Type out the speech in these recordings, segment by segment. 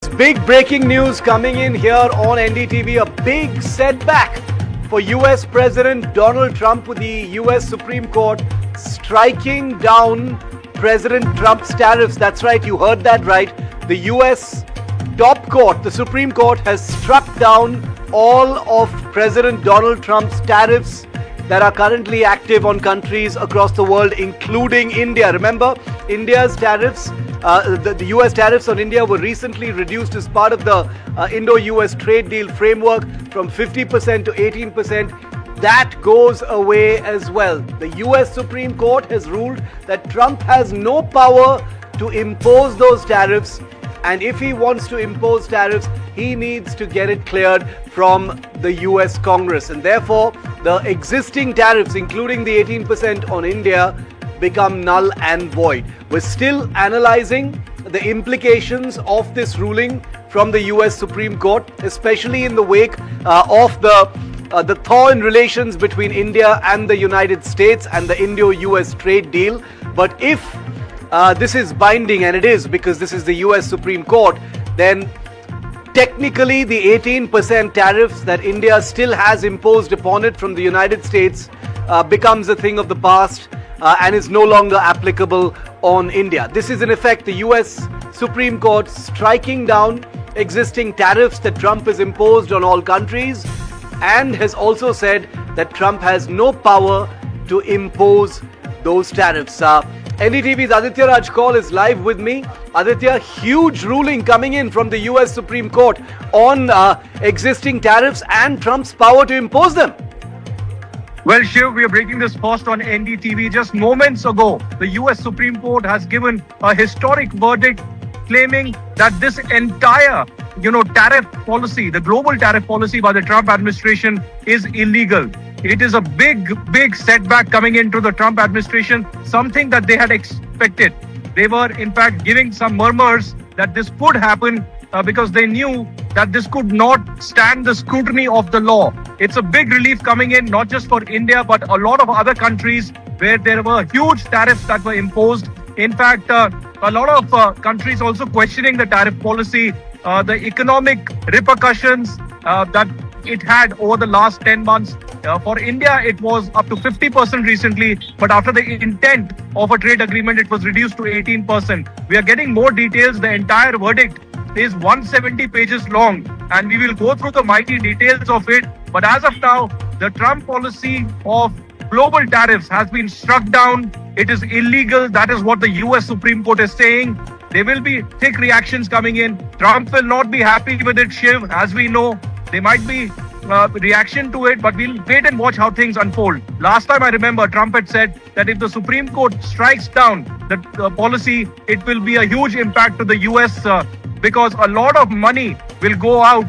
Big breaking news coming in here on NDTV. A big setback for US President Donald Trump, with the US Supreme Court striking down President Trump's tariffs. That's right, you heard that right. The US top court, the Supreme Court, has struck down all of President Donald Trump's tariffs that are currently active on countries across the world, including India. Remember, India's tariffs, the US tariffs on India were recently reduced as part of the Indo-US trade deal framework from 50% to 18%. That goes away as well. The US Supreme Court has ruled that Trump has no power to impose those tariffs, and if he wants to impose tariffs, he needs to get it cleared from the US Congress. And therefore, the existing tariffs, including the 18% on India, become null and void. We're still analyzing the implications of this ruling from the US Supreme Court, especially in the wake of the thaw in relations between India and the United States and the Indo-US trade deal. But if this is binding, and it is because this is the US Supreme Court, then technically the 18% tariffs that India still has imposed upon it from the United States becomes a thing of the past and is no longer applicable on India. This is in effect the US Supreme Court striking down existing tariffs that Trump has imposed on all countries, and has also said that Trump has no power to impose those tariffs. NDTV's Aditya Raj Kaul is live with me. Aditya, huge ruling coming in from the US Supreme Court on existing tariffs and Trump's power to impose them. Well, Shiv, we are breaking this first on NDTV. Just moments ago, the US Supreme Court has given a historic verdict claiming that this entire, tariff policy, the global tariff policy by the Trump administration, is illegal. It is a big setback coming into the Trump administration, something that they had expected. They were, in fact, giving some murmurs that this could happen because they knew that this could not stand the scrutiny of the law. It's a big relief coming in, not just for India, but a lot of other countries where there were huge tariffs that were imposed. In fact, a lot of countries also questioning the tariff policy, the economic repercussions that it had over the last 10 months. For India, it was up to 50% recently, but after the intent of a trade agreement, it was reduced to 18%. We are getting more details. The entire verdict is 170 pages long, and we will go through the mighty details of it. But as of now, the Trump policy of global tariffs has been struck down. It is illegal. That is what the US Supreme Court is saying. There will be thick reactions coming in. Trump will not be happy with it, Shiv, as we know. There might be reaction to it, but we'll wait and watch how things unfold. Last time I remember, Trump had said that if the Supreme Court strikes down the policy, it will be a huge impact to the US because a lot of money will go out,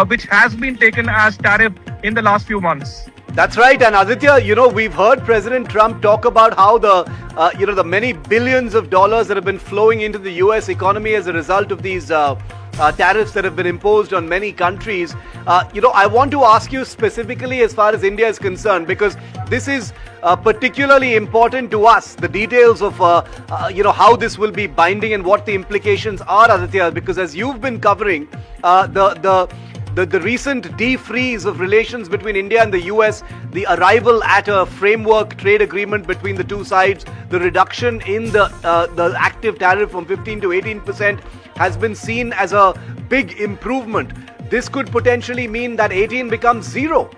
which has been taken as tariff in the last few months. That's right. And Aditya, we've heard President Trump talk about how the many billions of dollars that have been flowing into the US economy as a result of these tariffs that have been imposed on many countries. I want to ask you specifically as far as India is concerned, because this is particularly important to us, the details of how this will be binding and what the implications are, Aditya, because as you've been covering the recent defreeze of relations between India and the US, the arrival at a framework trade agreement between the two sides, the reduction in the active tariff from 15 to 18% has been seen as a big improvement. This could potentially mean that 18 becomes zero.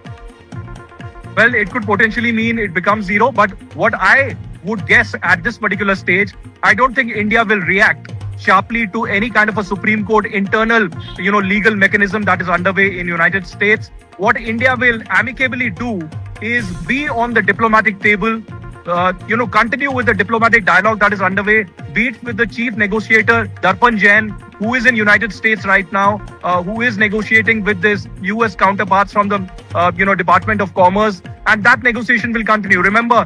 Well, it could potentially mean it becomes zero, but what I would guess at this particular stage, I don't think India will react sharply to any kind of a Supreme Court internal, legal mechanism that is underway in United States. What India will amicably do is be on the diplomatic table, continue with the diplomatic dialogue that is underway, be it with the chief negotiator, Darpan Jain, who is in United States right now, who is negotiating with his US counterparts from the, Department of Commerce, and that negotiation will continue. Remember,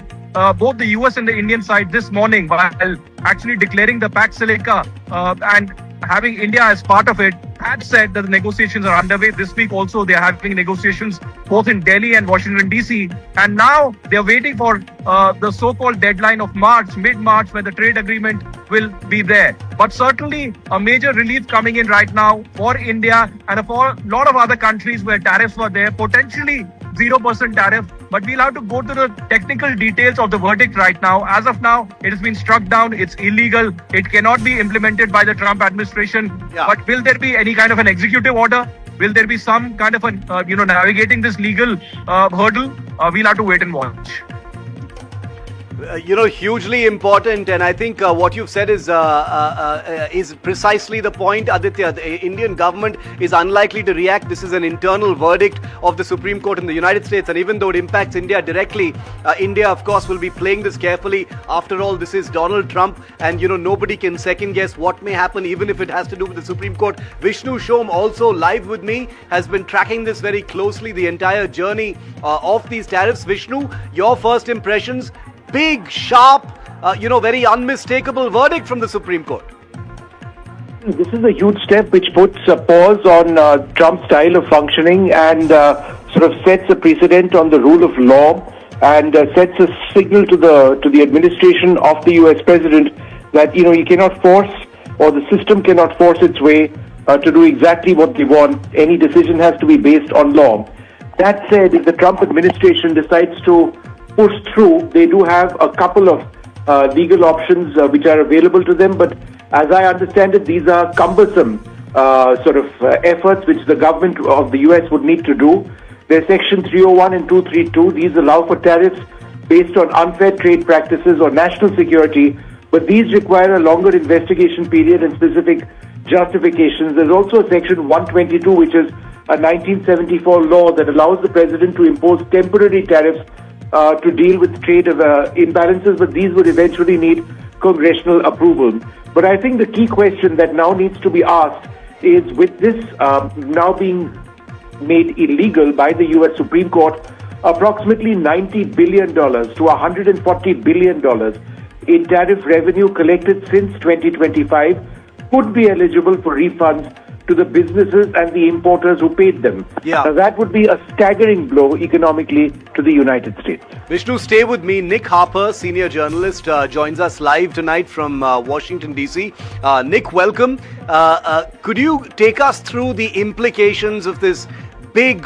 both the US and the Indian side this morning, while actually declaring the Pax Silica and having India as part of it, had said that the negotiations are underway. This week also they are having negotiations both in Delhi and Washington DC. And now they are waiting for the so-called deadline of March, mid-March, where the trade agreement will be there. But certainly a major relief coming in right now for India and for a lot of other countries where tariffs were there, potentially 0% tariff. But we'll have to go to the technical details of the verdict right now. As of now, it has been struck down. It's illegal. It cannot be implemented by the Trump administration. Yeah. But will there be any kind of an executive order? Will there be some kind of navigating this legal hurdle? We'll have to wait and watch. Hugely important, and I think what you've said is precisely the point, Aditya. The Indian government is unlikely to react. This is an internal verdict of the Supreme Court in the United States, and even though it impacts India directly, India, of course, will be playing this carefully. After all, this is Donald Trump, and nobody can second guess what may happen, even if it has to do with the Supreme Court. Vishnu Shom, also live with me, has been tracking this very closely, the entire journey of these tariffs. Vishnu, your first impressions? Big, sharp, very unmistakable verdict from the Supreme Court. This is a huge step which puts a pause on Trump's style of functioning and sort of sets a precedent on the rule of law and sets a signal to the administration of the U.S. president that, he cannot force, or the system cannot force its way to do exactly what they want. Any decision has to be based on law. That said, if the Trump administration decides to push through, they do have a couple of legal options which are available to them, but as I understand it, these are cumbersome efforts which the government of the US would need to do. There's Section 301 and 232. These allow for tariffs based on unfair trade practices or national security, but these require a longer investigation period and specific justifications. There's also Section 122, which is a 1974 law that allows the president to impose temporary tariffs to deal with trade imbalances, but these would eventually need congressional approval. But I think the key question that now needs to be asked is, with this now being made illegal by the U.S. Supreme Court, approximately $90 billion to $140 billion in tariff revenue collected since 2025 could be eligible for refunds to the businesses and the importers who paid them. Yeah. Now, that would be a staggering blow economically to the United States. Vishnu, stay with me. Nick Harper, senior journalist, joins us live tonight from Washington, D.C. Nick, welcome. Could you take us through the implications of this big,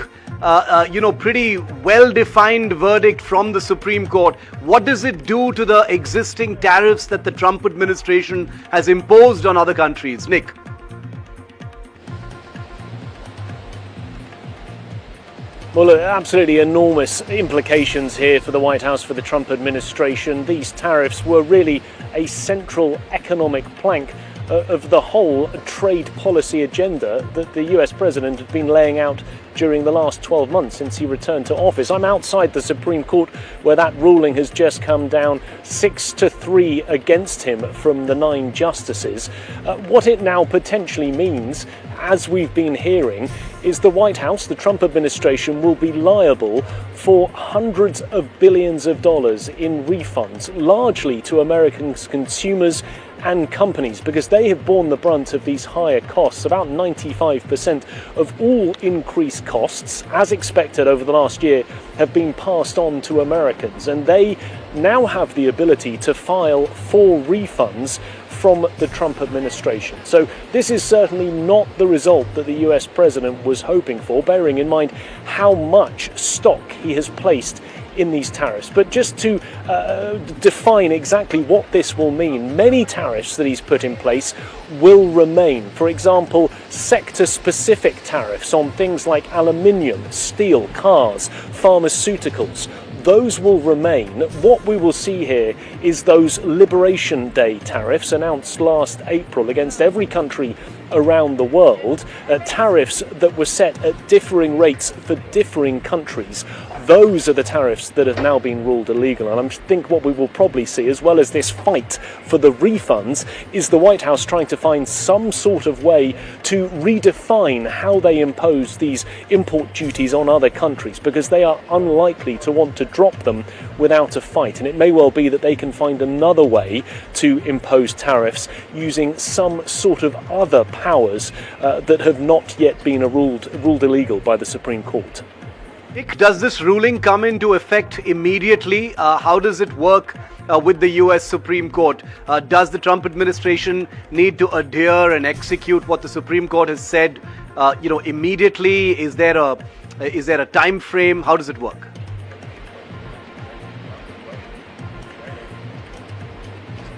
pretty well-defined verdict from the Supreme Court? What does it do to the existing tariffs that the Trump administration has imposed on other countries? Nick. Well, absolutely enormous implications here for the White House, for the Trump administration. These tariffs were really a central economic plank of the whole trade policy agenda that the US president had been laying out during the last 12 months since he returned to office. I'm outside the Supreme Court where that ruling has just come down 6-3 against him from the 9 justices. What it now potentially means, as we've been hearing, is the White House, the Trump administration, will be liable for hundreds of billions of dollars in refunds, largely to American consumers and companies, because they have borne the brunt of these higher costs. About 95% of all increased costs, as expected over the last year, have been passed on to Americans, and they now have the ability to file for refunds from the Trump administration. So this is certainly not the result that the US president was hoping for, bearing in mind how much stock he has placed in these tariffs. But just to define exactly what this will mean, many tariffs that he's put in place will remain. For example, sector-specific tariffs on things like aluminium, steel, cars, pharmaceuticals. Those will remain. What we will see here is those Liberation Day tariffs announced last April against every country around the world, tariffs that were set at differing rates for differing countries. those are the tariffs that have now been ruled illegal. And I think what we will probably see, as well as this fight for the refunds, is the White House trying to find some sort of way to redefine how they impose these import duties on other countries, because they are unlikely to want to drop them without a fight. And it may well be that they can find another way to impose tariffs using some sort of other powers that have not yet been ruled illegal by the Supreme Court. Nick, does this ruling come into effect immediately? How does it work with the US Supreme Court? Does the Trump administration need to adhere and execute what the Supreme Court has said, immediately? Is there a time frame? How does it work?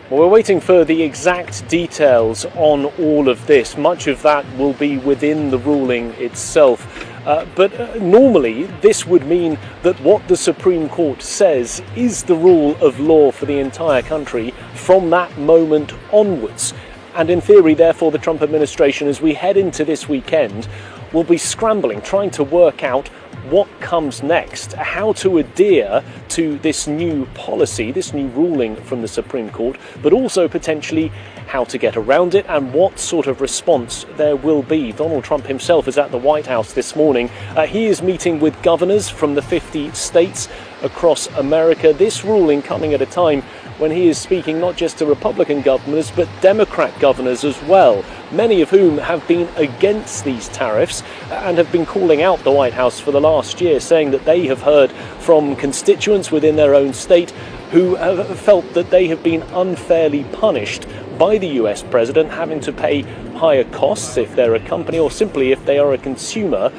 Well, we're waiting for the exact details on all of this. Much of that will be within the ruling itself. But normally this would mean that what the Supreme Court says is the rule of law for the entire country from that moment onwards. And in theory, therefore, the Trump administration, as we head into this weekend, will be scrambling, trying to work out what comes next, how to adhere to this new policy, this new ruling from the Supreme Court, but also potentially how to get around it and what sort of response there will be. Donald Trump himself is at the White House this morning. He is meeting with governors from the 50 states across America. This ruling coming at a time when he is speaking not just to Republican governors but Democrat governors as well, many of whom have been against these tariffs and have been calling out the White House for the last year, saying that they have heard from constituents within their own state who have felt that they have been unfairly punished by the US president, having to pay higher costs if they're a company or simply if they are a consumer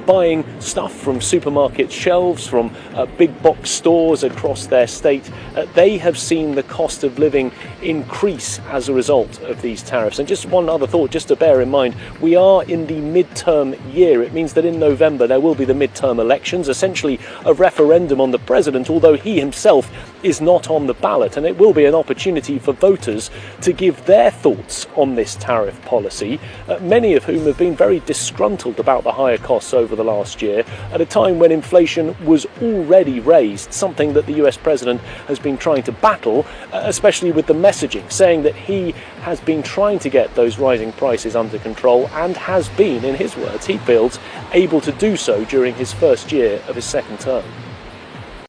buying stuff from supermarket shelves, from big box stores across their state. They have seen the cost of living increase as a result of these tariffs. And just one other thought, just to bear in mind, we are in the midterm year. It means that in November there will be the midterm elections, essentially a referendum on the president, although he himself is not on the ballot. And it will be an opportunity for voters to give their thoughts on this tariff policy, many of whom have been very disgruntled about the higher costs over the last year, at a time when inflation was already raised, something that the US president has been trying to battle, especially with the messaging, saying that he has been trying to get those rising prices under control and has been, in his words, he feels, able to do so during his first year of his second term.